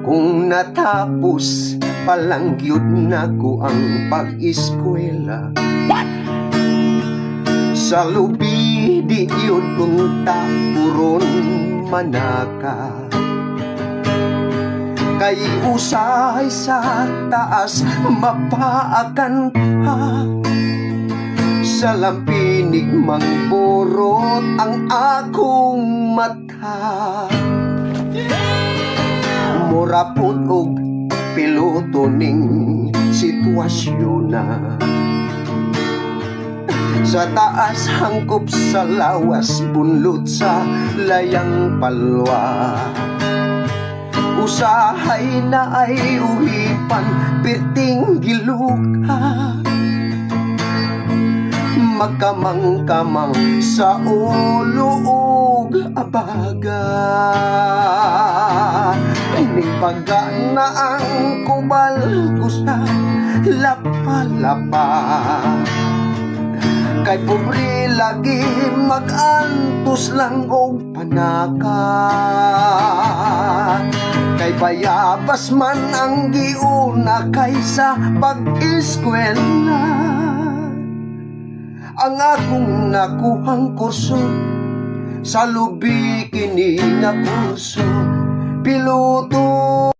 Kung natapos palang yun na ko ang pag-eskwela, sa lubi di yun unta puron manaka. Kay usay sa taas mapaakan pa, sa lampinig mangborot ang akong mata. Murapot og piloto ning sitwasyon na, sa taas hangkop sa lawas bunlot sa layang palwa. Usahay na ay uhipan pirting giluka, magkamang-kamang sa ulo ug abaga. Nagpaga na ang kubal ko sa lapa-lapa, kay pobre lagi mag-antos lang og panaka. Kay bayabas man ang giuna kaysa pag-eskwela, ang akong nakuhang kurso sa lubi kini nga kurso piloto.